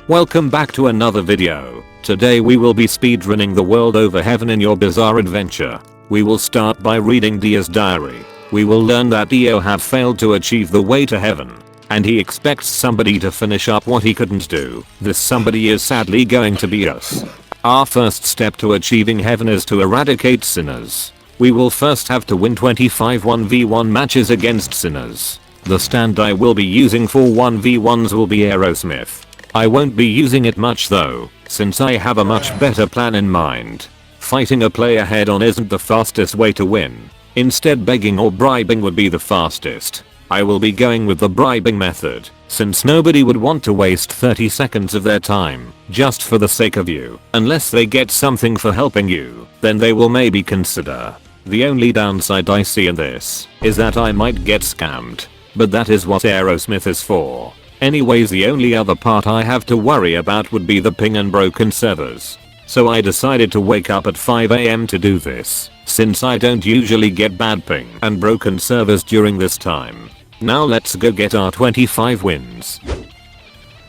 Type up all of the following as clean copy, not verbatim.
Welcome back to another video. Today we will be speedrunning the world over heaven in your bizarre adventure. We will start by reading Dio's diary. We will learn that Dio have failed to achieve the way to heaven, and he expects somebody to finish up what he couldn't do. This somebody is sadly going to be us. Our first step to achieving heaven is to eradicate sinners. We will first have to win 25 1v1 matches against sinners. The stand I will be using for 1v1s will be Aerosmith. I won't be using it much though, since I have a much better plan in mind. Fighting a player head on isn't the fastest way to win. Instead, begging or bribing would be the fastest. I will be going with the bribing method, since nobody would want to waste 30 seconds of their time just for the sake of you. Unless they get something for helping you, then they will maybe consider. The only downside I see in this is that I might get scammed. But that is what Aerosmith is for. Anyways, the only other part I have to worry about would be the ping and broken servers. So I decided to wake up at 5 AM to do this, since I don't usually get bad ping and broken servers during this time. Now let's go get our 25 wins.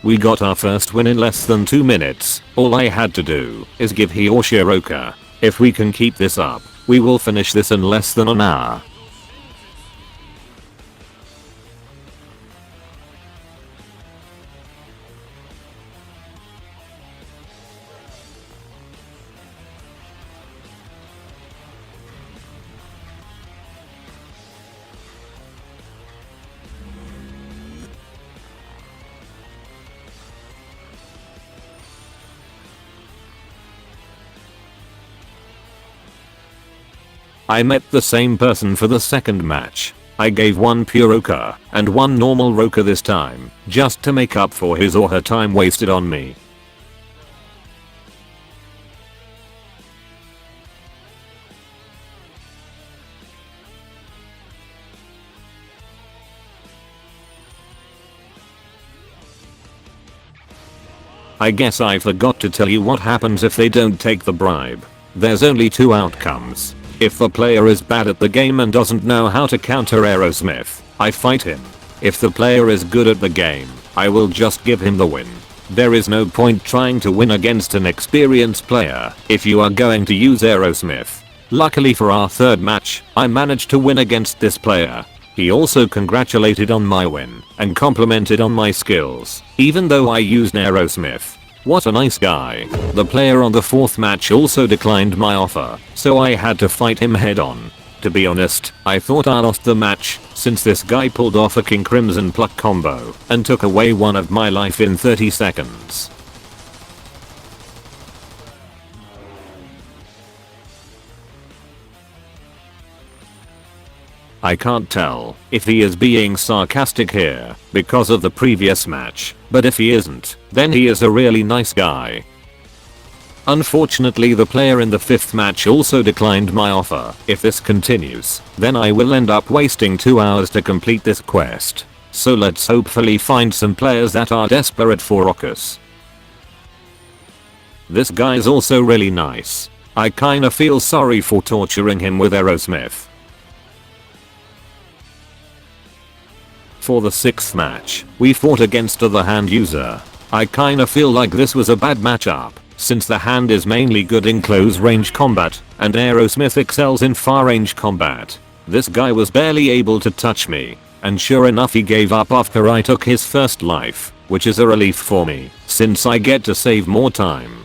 We got our first win in less than 2 minutes. All I had to do is give he or Shiroka. If we can keep this up, we will finish this in less than an hour. I met the same person for the second match. I gave one pure Roka and one normal Roka this time, just to make up for his or her time wasted on me. I guess I forgot to tell you what happens if they don't take the bribe. There's only 2 outcomes. If the player is bad at the game and doesn't know how to counter Aerosmith, I fight him. If the player is good at the game, I will just give him the win. There is no point trying to win against an experienced player if you are going to use Aerosmith. Luckily for our third match, I managed to win against this player. He also congratulated on my win and complimented on my skills, even though I used Aerosmith. What a nice guy. The player on the fourth match also declined my offer, so I had to fight him head on. To be honest, I thought I lost the match, since this guy pulled off a King Crimson Pluck combo and took away one of my life in 30 seconds. I can't tell if he is being sarcastic here because of the previous match, but if he isn't, then he is a really nice guy. Unfortunately, the player in the 5th match also declined my offer. If this continues, then I will end up wasting 2 hours to complete this quest. So let's hopefully find some players that are desperate for Rockers. This guy is also really nice. I kinda feel sorry for torturing him with Aerosmith. For the 6th match, we fought against the hand user. I kinda feel like this was a bad matchup, since the hand is mainly good in close range combat, and Aerosmith excels in far range combat. This guy was barely able to touch me, and sure enough he gave up after I took his first life, which is a relief for me, since I get to save more time.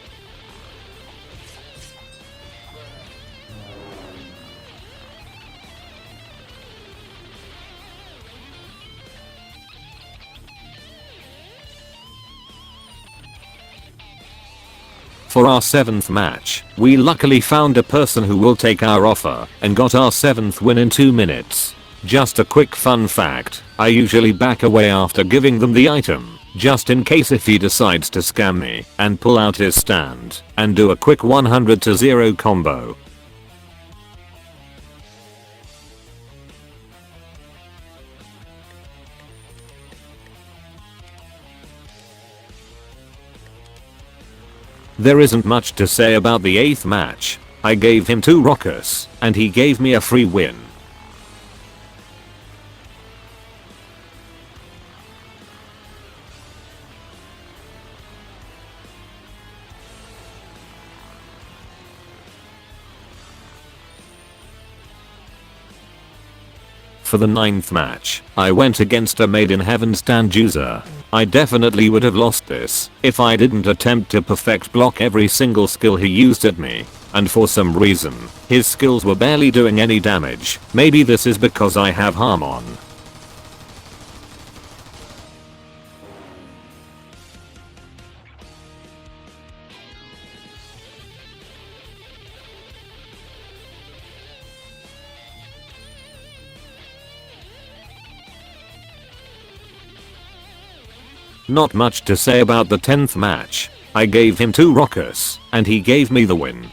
For our 7th match, we luckily found a person who will take our offer and got our 7th win in 2 minutes. Just a quick fun fact, I usually back away after giving them the item, just in case if he decides to scam me and pull out his stand and do a quick 100-0 combo. There isn't much to say about the 8th match. I gave him 2 rockers, and he gave me a free win. For the 9th match, I went against a Made in Heaven stand user. I definitely would have lost this if I didn't attempt to perfect block every single skill he used at me. And for some reason, his skills were barely doing any damage. Maybe this is because I have harm on. Not much to say about the 10th match. I gave him 2 rockets, and he gave me the win.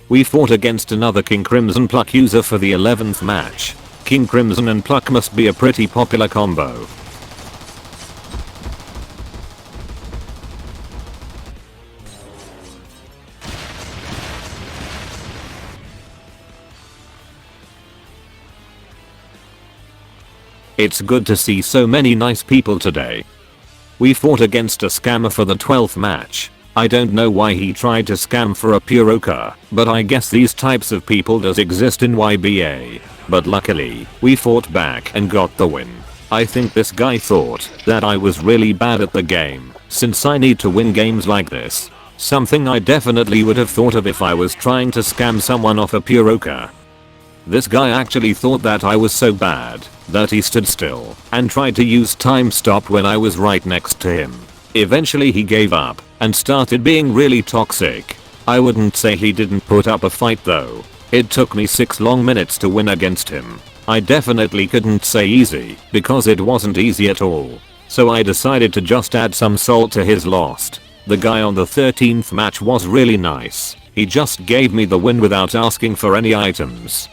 We fought against another King Crimson Pluck user for the 11th match. King Crimson and Pluck must be a pretty popular combo. It's good to see so many nice people today. We fought against a scammer for the 12th match. I don't know why he tried to scam for a Puroka, but I guess these types of people does exist in YBA. But luckily, we fought back and got the win. I think this guy thought that I was really bad at the game, since I need to win games like this. Something I definitely would have thought of if I was trying to scam someone off a Puroka. This guy actually thought that I was so bad that he stood still and tried to use time stop when I was right next to him. Eventually he gave up and started being really toxic. I wouldn't say he didn't put up a fight though. It took me 6 long minutes to win against him. I definitely couldn't say easy because it wasn't easy at all. So I decided to just add some salt to his loss. The guy on the 13th match was really nice. He just gave me the win without asking for any items.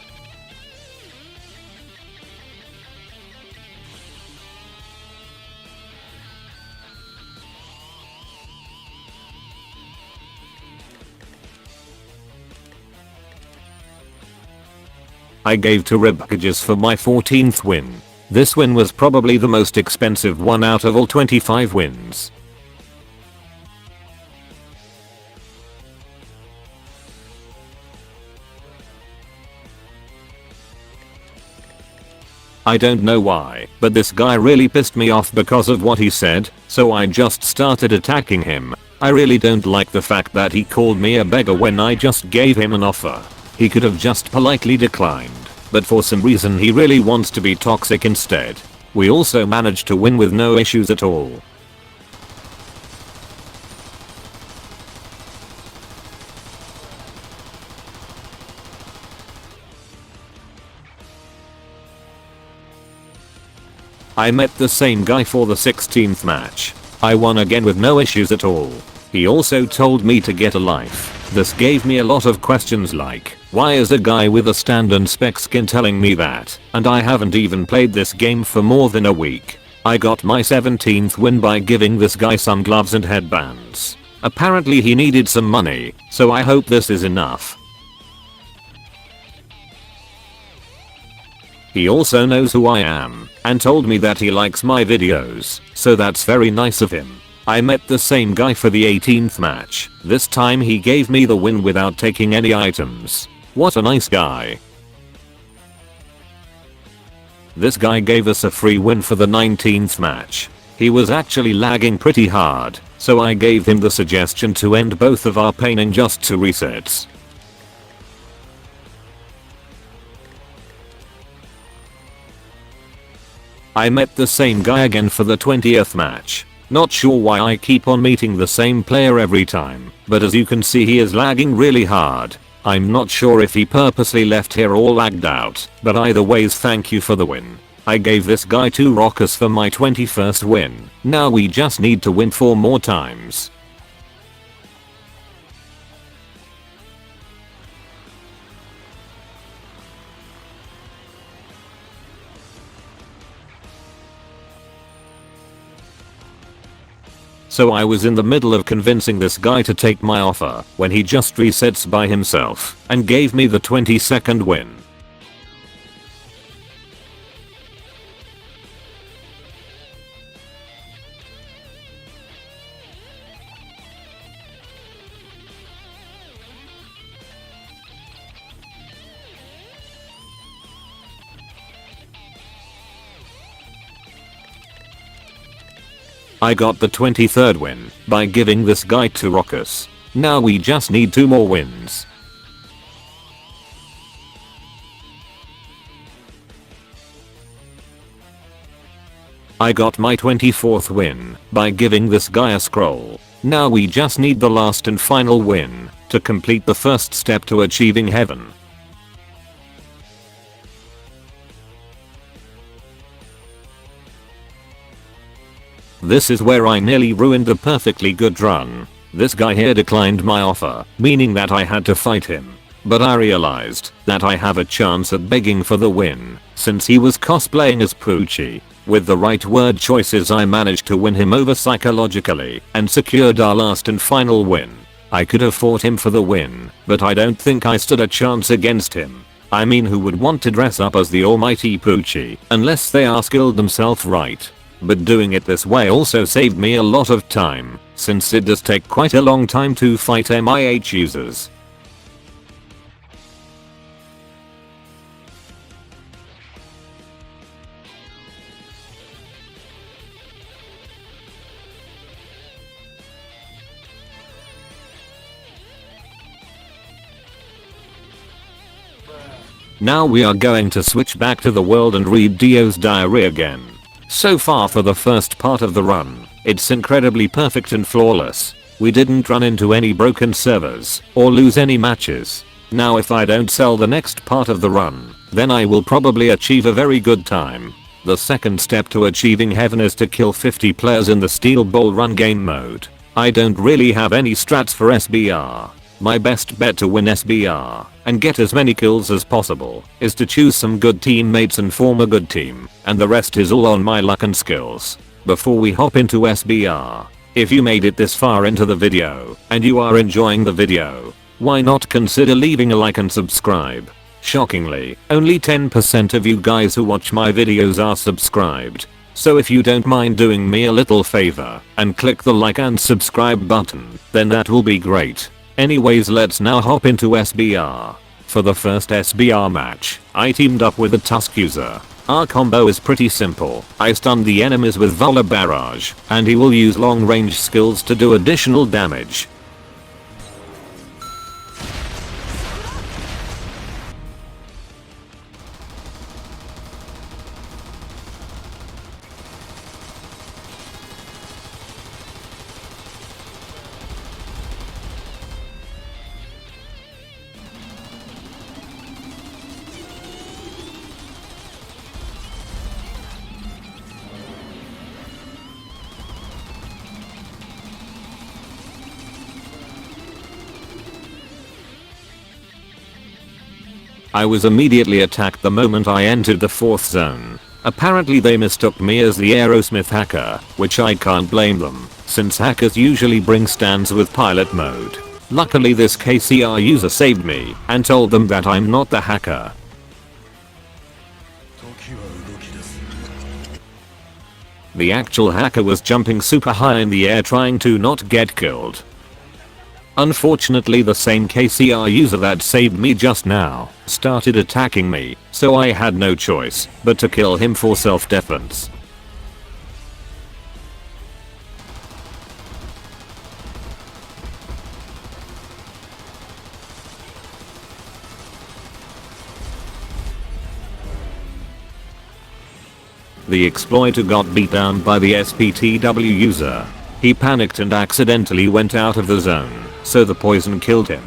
I gave 2 ribcages for my 14th win. This win was probably the most expensive one out of all 25 wins. I don't know why, but this guy really pissed me off because of what he said, so I just started attacking him. I really don't like the fact that he called me a beggar when I just gave him an offer. He could have just politely declined, but for some reason he really wants to be toxic instead. We also managed to win with no issues at all. I met the same guy for the 16th match. I won again with no issues at all. He also told me to get a life. This gave me a lot of questions like, why is a guy with a stand and spec skin telling me that? And I haven't even played this game for more than a week. I got my 17th win by giving this guy some gloves and headbands. Apparently he needed some money, so I hope this is enough. He also knows who I am, and told me that he likes my videos, so that's very nice of him. I met the same guy for the 18th match. This time he gave me the win without taking any items. What a nice guy. This guy gave us a free win for the 19th match. He was actually lagging pretty hard, so I gave him the suggestion to end both of our pain in just 2 resets. I met the same guy again for the 20th match. Not sure why I keep on meeting the same player every time, but as you can see he is lagging really hard. I'm not sure if he purposely left here all lagged out, but either ways thank you for the win. I gave this guy 2 rockers for my 21st win. Now we just need to win 4 more times. So I was in the middle of convincing this guy to take my offer when he just resets by himself and gave me the 20-second win. I got the 23rd win by giving this guy 2 rockets. Now we just need 2 more wins. I got my 24th win by giving this guy a scroll. Now we just need the last and final win to complete the first step to achieving heaven. This is where I nearly ruined a perfectly good run. This guy here declined my offer, meaning that I had to fight him. But I realized that I have a chance at begging for the win, since he was cosplaying as Poochie. With the right word choices I managed to win him over psychologically and secured our last and final win. I could have fought him for the win, but I don't think I stood a chance against him. I mean, who would want to dress up as the almighty Poochie unless they are skilled themselves right? But doing it this way also saved me a lot of time, since it does take quite a long time to fight MIH users. Now we are going to switch back to the world and read Dio's diary again. So far for the first part of the run, it's incredibly perfect and flawless. We didn't run into any broken servers or lose any matches. Now if I don't sell the next part of the run, then I will probably achieve a very good time. The second step to achieving heaven is to kill 50 players in the Steel Ball Run game mode. I don't really have any strats for SBR. My best bet to win SBR and get as many kills as possible is to choose some good teammates and form a good team, and the rest is all on my luck and skills. Before we hop into SBR, if you made it this far into the video and you are enjoying the video, why not consider leaving a like and subscribe? Shockingly, only 10% of you guys who watch my videos are subscribed. So if you don't mind doing me a little favor and click the like and subscribe button, then that will be great. Anyways, let's now hop into SBR. For the first SBR match, I teamed up with a Tusk user. Our combo is pretty simple. I stun the enemies with Vola Barrage, and he will use long range skills to do additional damage. I was immediately attacked the moment I entered the 4th zone. Apparently they mistook me as the Aerosmith hacker, which I can't blame them, since hackers usually bring stands with pilot mode. Luckily this KCR user saved me and told them that I'm not the hacker. The actual hacker was jumping super high in the air trying to not get killed. Unfortunately the same KCR user that saved me just now started attacking me, so I had no choice but to kill him for self-defense. The exploiter got beat down by the SPTW user. He panicked and accidentally went out of the zone, so the poison killed him.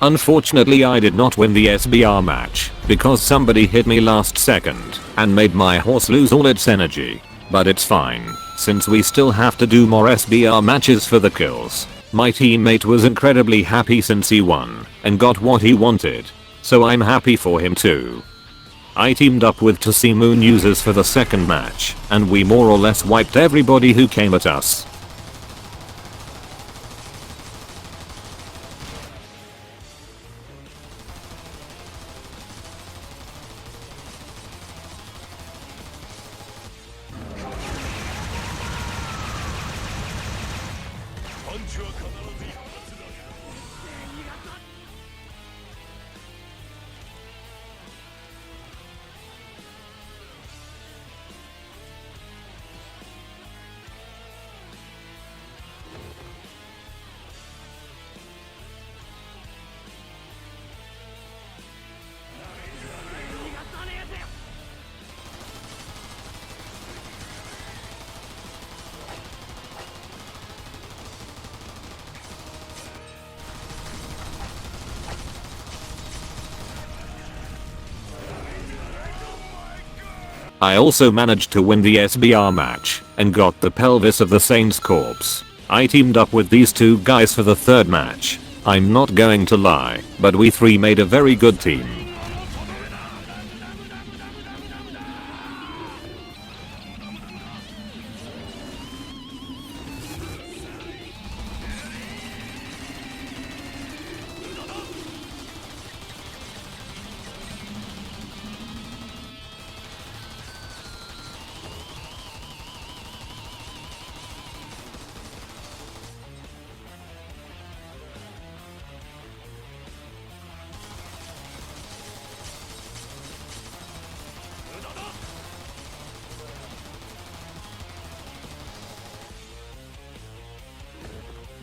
Unfortunately I did not win the SBR match, because somebody hit me last second and made my horse lose all its energy. But it's fine, since we still have to do more SBR matches for the kills. My teammate was incredibly happy since he won and got what he wanted, so I'm happy for him too. I teamed up with Tosi Moon users for the second match, and we more or less wiped everybody who came at us. I also managed to win the SBR match and got the pelvis of the Saint's corpse. I teamed up with these two guys for the third match. I'm not going to lie, but we three made a very good team.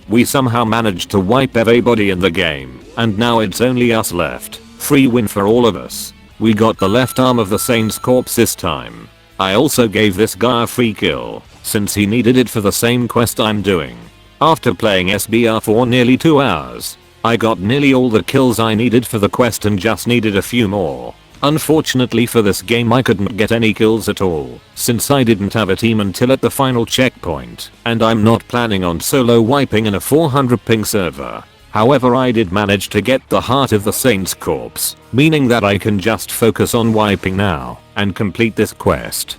We somehow managed to wipe everybody in the game, and now it's only us left. Free win for all of us. We got the left arm of the Saint's corpse this time. I also gave this guy a free kill, since he needed it for the same quest I'm doing. After playing SBR for nearly 2 hours, I got nearly all the kills I needed for the quest and just needed a few more. Unfortunately for this game I couldn't get any kills at all, since I didn't have a team until at the final checkpoint, and I'm not planning on solo wiping in a 400 ping server. However, I did manage to get the heart of the Saint's corpse, meaning that I can just focus on wiping now and complete this quest.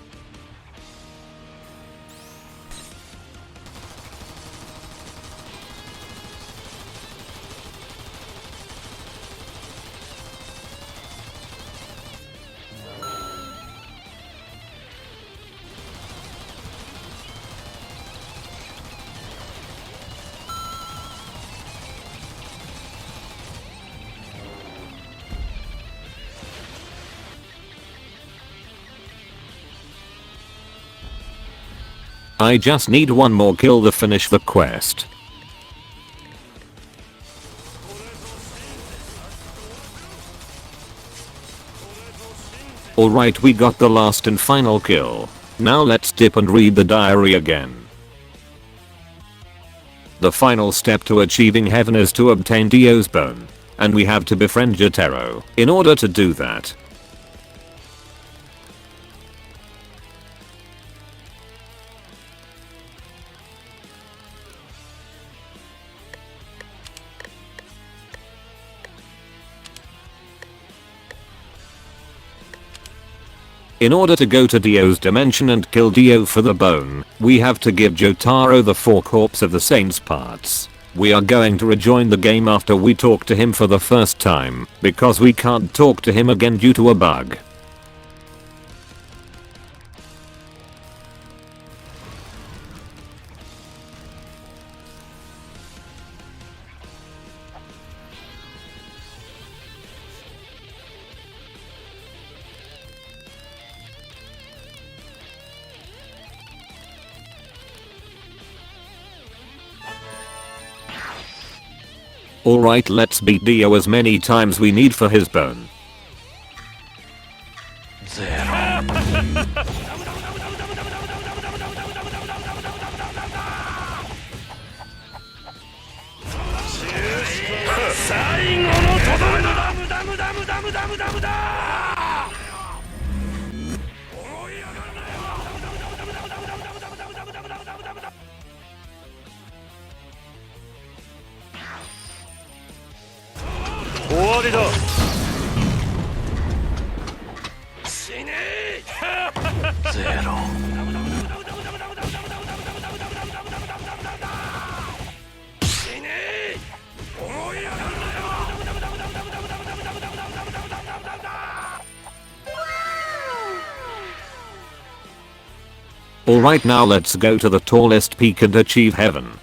I just need one more kill to finish the quest. Alright, we got the last and final kill. Now let's dip and read the diary again. The final step to achieving heaven is to obtain Dio's bone, and we have to befriend Jotaro in order to do that. In order to go to Dio's dimension and kill Dio for the bone, we have to give Jotaro the 4 corpse of the Saint's parts. We are going to rejoin the game after we talk to him for the first time, because we can't talk to him again due to a bug. Alright, let's beat Dio as many times we need for his bone. わりだ。ゼロ。Alright, now let's go to the tallest peak and achieve heaven.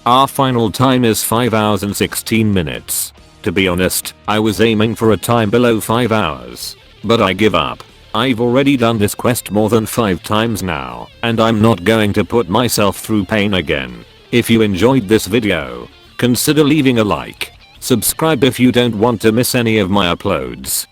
Our final time is 5 hours and 16 minutes. To be honest, I was aiming for a time below 5 hours. But I give up. I've already done this quest more than 5 times now, and I'm not going to put myself through pain again. If you enjoyed this video, consider leaving a like. Subscribe if you don't want to miss any of my uploads.